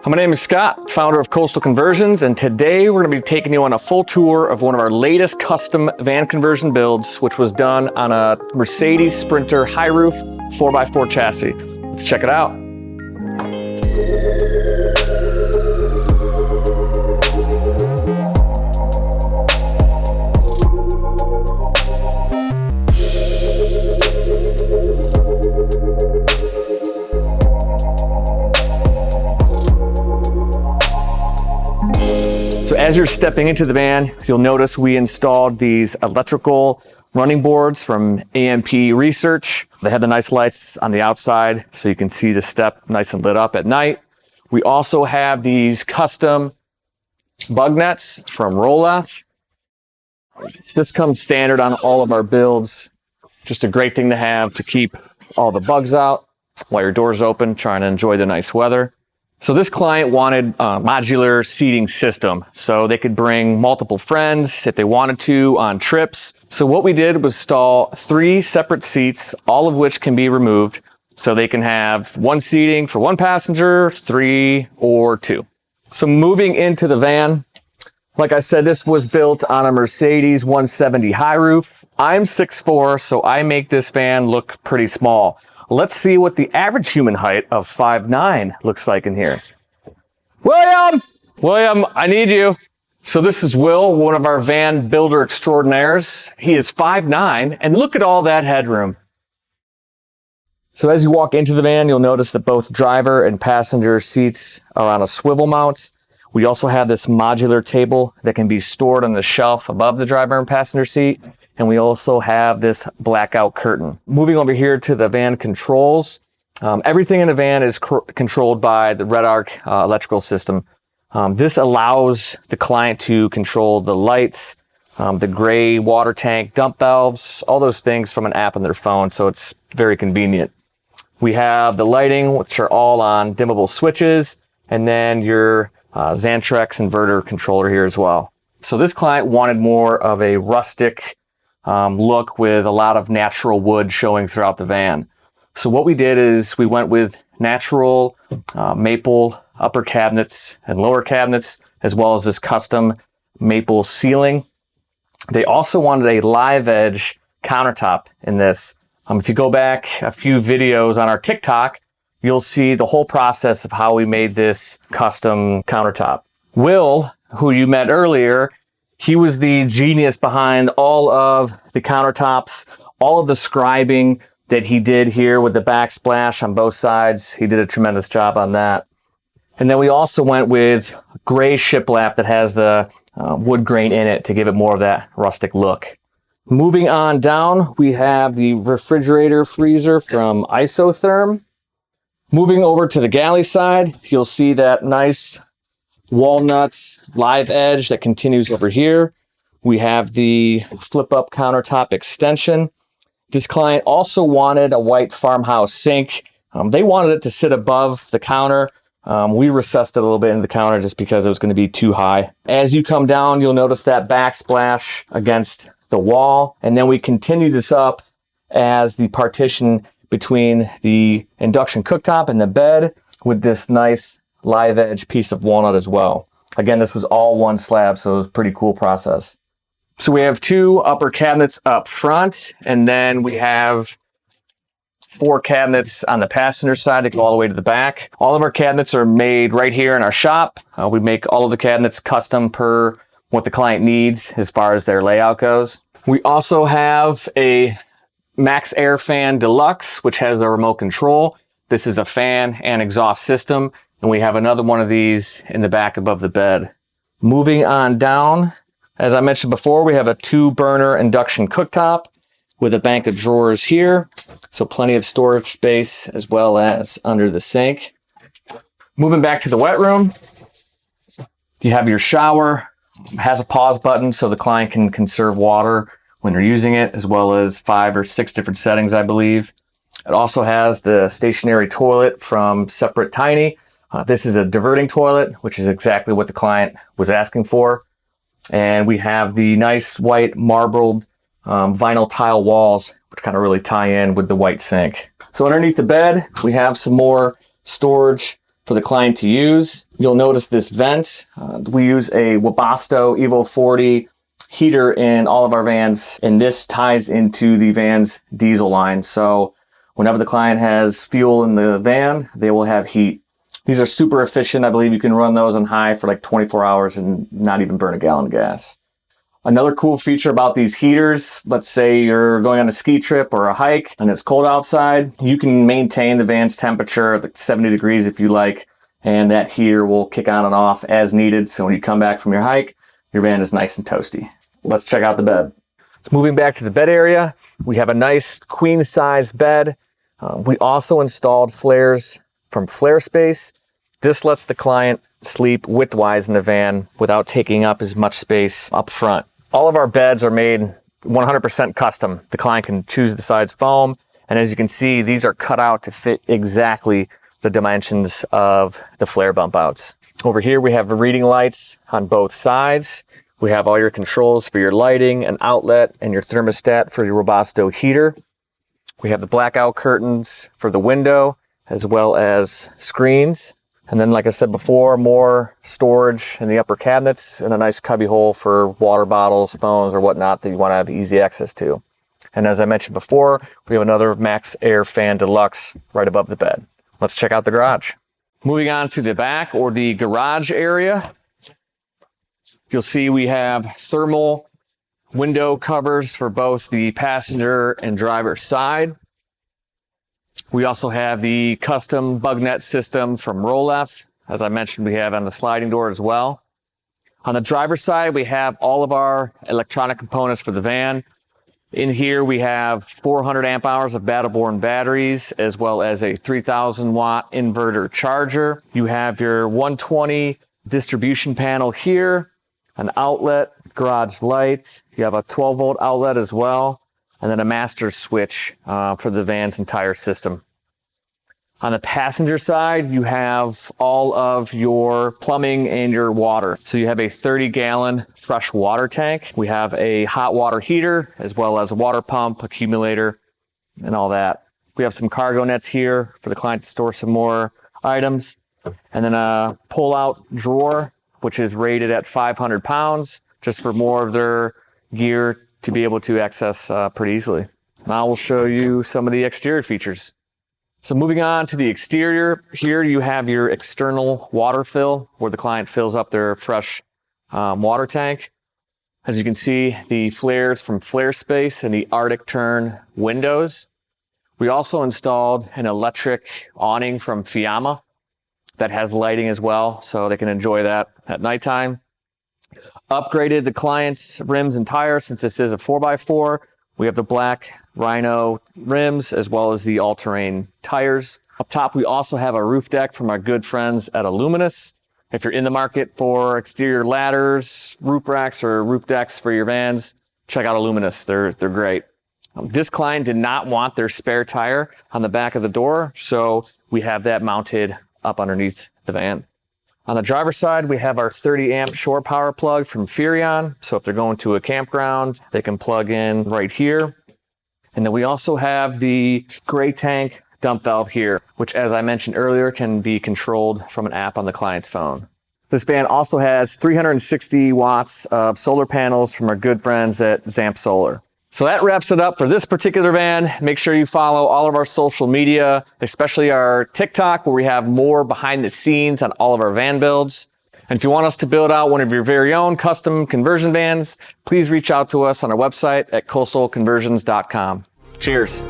My name is Scott, founder of Coastal Conversions, and today we're going to be taking you on a full tour of one of our latest custom van conversion builds, which was done on a Mercedes Sprinter high roof 4x4 chassis. Let's check it out. So as you're stepping into the van, you'll notice we installed these electrical running boards from AMP Research. They have the nice lights on the outside so you can see the step nice and lit up at night. We also have these custom bug nets from Rolla. This comes standard on all of our builds. Just a great thing to have to keep all the bugs out while your door's open, trying to enjoy the nice weather. So this client wanted a modular seating system so they could bring multiple friends if they wanted to on trips. So what we did was install 3 separate seats, all of which can be removed. So they can have 1 seating for 1 passenger, 3 or 2. So moving into the van, like I said, this was built on a Mercedes 170 high roof. I'm 6'4", so I make this van look pretty small. Let's see what the average human height of 5'9" looks like in here. William, I need you. So this is Will, one of our van builder extraordinaires. He is 5'9", and look at all that headroom. So as you walk into the van, you'll notice that both driver and passenger seats are on a swivel mount. We also have this modular table that can be stored on the shelf above the driver and passenger seat. And we also have this blackout curtain. Moving over here to the van controls. Everything in the van is controlled by the Red Arc electrical system. This allows the client to control the lights, the gray water tank, dump valves, all those things from an app on their phone, so it's very convenient. We have the lighting, which are all on dimmable switches, and then your Xantrex inverter controller here as well. So this client wanted more of a rustic look with a lot of natural wood showing throughout the van. So what we did is we went with natural maple upper cabinets and lower cabinets, as well as this custom maple ceiling. They also wanted a live edge countertop in this. If you go back a few videos on our TikTok, you'll see the whole process of how we made this custom countertop. Will, who you met earlier, he was the genius behind all of the countertops, all of the scribing that he did here with the backsplash on both sides. He did a tremendous job on that. And then we also went with gray shiplap that has the wood grain in it to give it more of that rustic look. Moving on down, we have the refrigerator freezer from Isotherm. Moving over to the galley side, you'll see that nice walnut live edge that continues over here. We have the flip up countertop extension. This client also wanted a white farmhouse sink. They wanted it to sit above the counter. We recessed it a little bit into the counter just because it was going to be too high. As you come down, you'll notice that backsplash against the wall. And then we continue this up as the partition between the induction cooktop and the bed with this nice live edge piece of walnut as well. Again, this was all one slab, so it was a pretty cool process. So we have 2 upper cabinets up front, and then we have 4 cabinets on the passenger side that go all the way to the back. All of our cabinets are made right here in our shop. We make all of the cabinets custom per what the client needs as far as their layout goes. We also have a Max Air Fan Deluxe, which has a remote control. This is a fan and exhaust system. And we have another one of these in the back above the bed. Moving on down, as I mentioned before, we have a 2-burner induction cooktop with a bank of drawers here. So plenty of storage space as well as under the sink. Moving back to the wet room, you have your shower. It has a pause button so the client can conserve water when they're using it, as well as 5 or 6 different settings, I believe. It also has the stationary toilet from Separate Tiny. This is a diverting toilet, which is exactly what the client was asking for. And we have the nice white marbled vinyl tile walls, which kind of really tie in with the white sink. So underneath the bed, we have some more storage for the client to use. You'll notice this vent. We use a Webasto Evo 40 heater in all of our vans, and this ties into the van's diesel line. So whenever the client has fuel in the van, they will have heat. These are super efficient. I believe you can run those on high for like 24 hours and not even burn a gallon of gas. Another cool feature about these heaters, let's say you're going on a ski trip or a hike and it's cold outside, you can maintain the van's temperature at like 70 degrees if you like, and that heater will kick on and off as needed. So when you come back from your hike, your van is nice and toasty. Let's check out the bed. So moving back to the bed area, we have a nice queen size bed. We also installed flares from Flare Space. This lets the client sleep widthwise in the van without taking up as much space up front. All of our beds are made 100% custom. The client can choose the size foam, and as you can see, these are cut out to fit exactly the dimensions of the flare bump outs. Over here we have the reading lights on both sides. We have all your controls for your lighting, an outlet, and your thermostat for your Webasto heater. We have the blackout curtains for the window, as well as screens. And then, like I said before, more storage in the upper cabinets and a nice cubby hole for water bottles, phones, or whatnot that you want to have easy access to. And as I mentioned before, we have another Max Air Fan Deluxe right above the bed. Let's check out the garage. Moving on to the back or the garage area, you'll see we have thermal window covers for both the passenger and driver side. We also have the custom bug net system from Rolef. As I mentioned, we have on the sliding door as well. On the driver's side, we have all of our electronic components for the van. In here, we have 400 amp hours of battle-borne batteries, as well as a 3,000 watt inverter charger. You have your 120 distribution panel here, an outlet, garage lights. You have a 12 volt outlet as well, and then a master switch for the van's entire system. On the passenger side, you have all of your plumbing and your water. So you have a 30-gallon fresh water tank. We have a hot water heater, as well as a water pump, accumulator, and all that. We have some cargo nets here for the client to store some more items. And then a pull-out drawer, which is rated at 500 pounds, just for more of their gear to be able to access pretty easily. Now we'll show you some of the exterior features. So moving on to the exterior, here you have your external water fill where the client fills up their fresh water tank. As you can see, the flares from Flare Space and the Arctic Turn windows. We also installed an electric awning from Fiamma that has lighting as well, so they can enjoy that at nighttime. Upgraded the client's rims and tires since this is a 4x4. We have the black Rhino rims as well as the all-terrain tires. Up top, we also have a roof deck from our good friends at Illuminous. If you're in the market for exterior ladders, roof racks, or roof decks for your vans, check out Illuminous. They're great. This client did not want their spare tire on the back of the door, so we have that mounted up underneath the van. On the driver's side, we have our 30 amp shore power plug from Furrion. So if they're going to a campground, they can plug in right here. And then we also have the gray tank dump valve here, which, as I mentioned earlier, can be controlled from an app on the client's phone. This van also has 360 watts of solar panels from our good friends at Zamp Solar. So that wraps it up for this particular van. Make sure you follow all of our social media, especially our TikTok, where we have more behind the scenes on all of our van builds. And if you want us to build out one of your very own custom conversion vans, please reach out to us on our website at coastalconversions.com. Cheers.